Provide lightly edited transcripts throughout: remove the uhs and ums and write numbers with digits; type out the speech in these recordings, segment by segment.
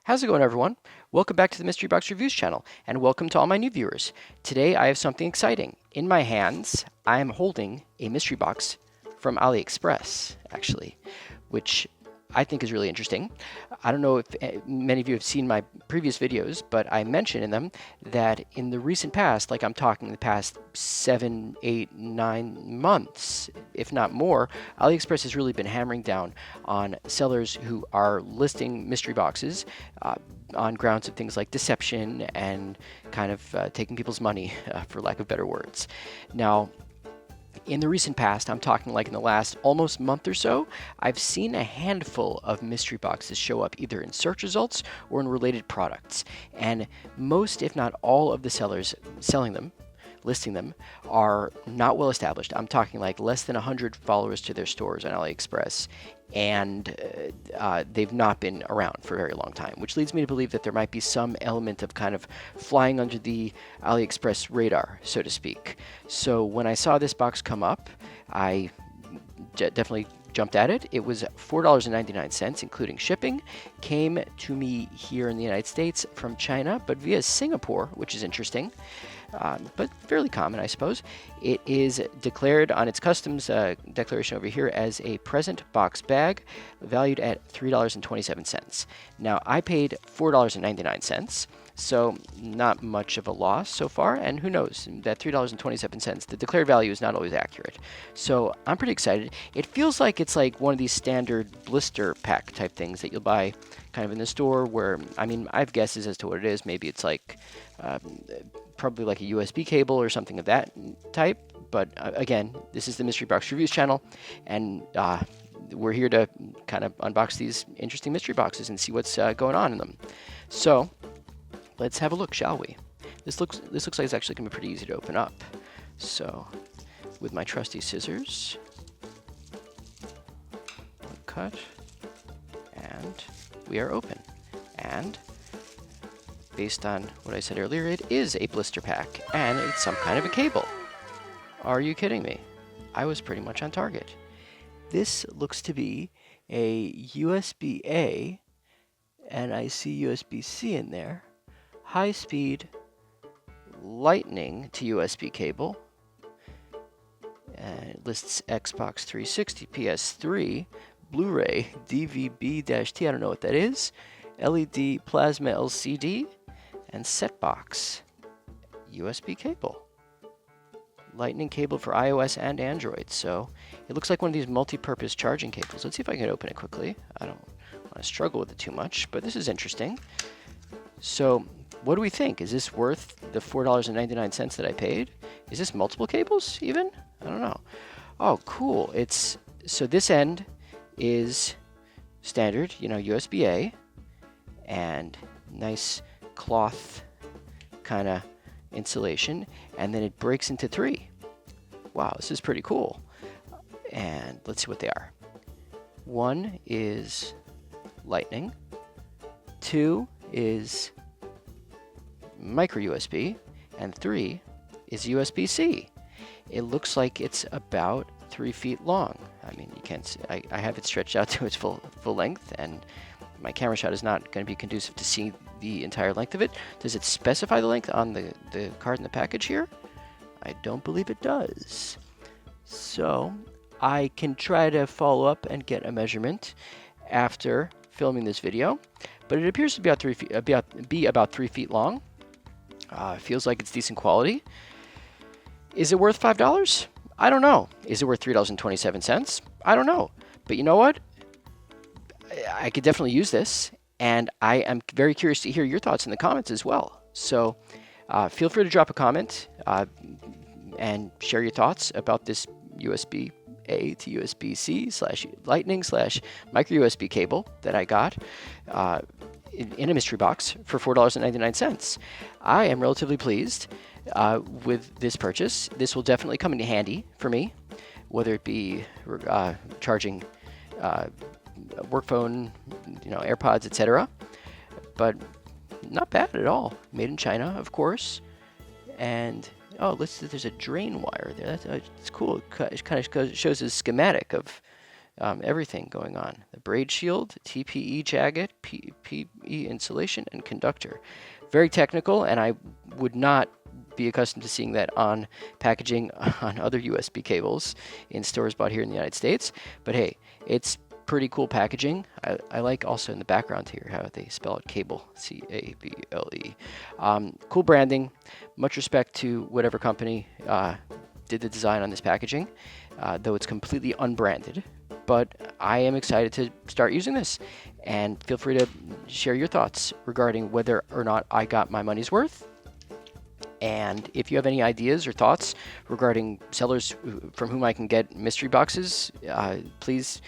How's it going, everyone? Welcome back to the Mystery Box Reviews channel, and welcome to all my new viewers. Today I have something exciting. In my hands, I am holding a mystery box from AliExpress, actually, which I think is really interesting. I don't know if many of you have seen my previous videos, but I mentioned in them that in the recent past, like I'm talking the past 7, 8, 9 months, if not more, AliExpress has really been hammering down on sellers who are listing mystery boxes on grounds of things like deception and kind of taking people's money, for lack of better words. Now, in the recent past, I'm talking like in the last almost month or so, I've seen a handful of mystery boxes show up either in search results or in related products. And most, if not all, of the sellers selling them, listing them, are not well established. I'm talking like less than 100 followers to their stores on AliExpress, and they've not been around for a very long time, which leads me to believe that there might be some element of kind of flying under the AliExpress radar, so to speak. So when I saw this box come up, I definitely jumped at it. It was $4.99, including shipping. Came to me here in the United States from China, but via Singapore, which is interesting. But fairly common, I suppose. It is declared on its customs declaration over here as a present box bag, valued at $3.27. Now, I paid $4.99, so not much of a loss so far, and who knows, that $3.27, the declared value is not always accurate. So I'm pretty excited. It feels like it's like one of these standard blister pack type things that you'll buy kind of in the store where, I mean, I have guesses as to what it is. Maybe it's like probably like a USB cable or something of that type. But again, this is the Mystery Box Reviews channel, and we're here to kind of unbox these interesting mystery boxes and see what's going on in them. So let's have a look, shall we? This looks like it's actually going to be pretty easy to open up. So with my trusty scissors, cut, and we are open. And based on what I said earlier, it is a blister pack, and it's some kind of a cable. Are you kidding me? I was pretty much on target. This looks to be a USB-A, and I see USB-C in there. High-speed Lightning to USB cable. And it lists Xbox 360, PS3, Blu-ray, DVB-T, I don't know what that is, LED plasma LCD, and set box, USB cable. Lightning cable for iOS and Android, so it looks like one of these multi-purpose charging cables. Let's see if I can open it quickly. I don't want to struggle with it too much, but this is interesting. So what do we think? Is this worth the $4.99 that I paid? Is this multiple cables even? I don't know. Oh, cool. So this end is standard, USB-A, and nice cloth kind of insulation, and then it breaks into 3. Wow, this is pretty cool. And let's see what they are. 1 is Lightning, 2 is micro USB, and 3 is USB-C. It looks like it's about 3 feet long. I mean, you can't see, I have it stretched out to its full length, and my camera shot is not going to be conducive to seeing the entire length of it. Does it specify the length on the card in the package here? I don't believe it does. So I can try to follow up and get a measurement after filming this video, but it appears to be about 3 feet long. Feels like it's decent quality. Is it worth $5? I don't know. Is it worth $3.27? I don't know. But you know what? I could definitely use this, and I am very curious to hear your thoughts in the comments as well. So feel free to drop a comment and share your thoughts about this USB-A to USB-C / Lightning / micro USB cable that I got in a mystery box for $4.99. I am relatively pleased with this purchase. This will definitely come in handy for me, whether it be charging work phone, AirPods, etc. But not bad at all. Made in China, of course. And oh, there's a drain wire there. That's cool. It kind of shows a schematic of everything going on. The braid shield, TPE jacket, PE insulation, and conductor. Very technical, and I would not be accustomed to seeing that on packaging on other USB cables in stores bought here in the United States. But hey, it's pretty cool packaging. I like also in the background here how they spell out cable, C-A-B-L-E. Cool branding. Much respect to whatever company did the design on this packaging, though it's completely unbranded. But I am excited to start using this, and feel free to share your thoughts regarding whether or not I got my money's worth. And if you have any ideas or thoughts regarding sellers from whom I can get mystery boxes, please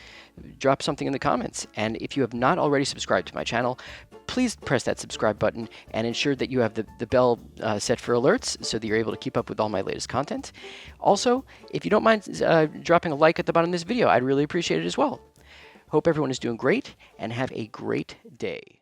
drop something in the comments. And if you have not already subscribed to my channel, please press that subscribe button and ensure that you have the bell set for alerts so that you're able to keep up with all my latest content. Also, if you don't mind dropping a like at the bottom of this video, I'd really appreciate it as well. Hope everyone is doing great, and have a great day.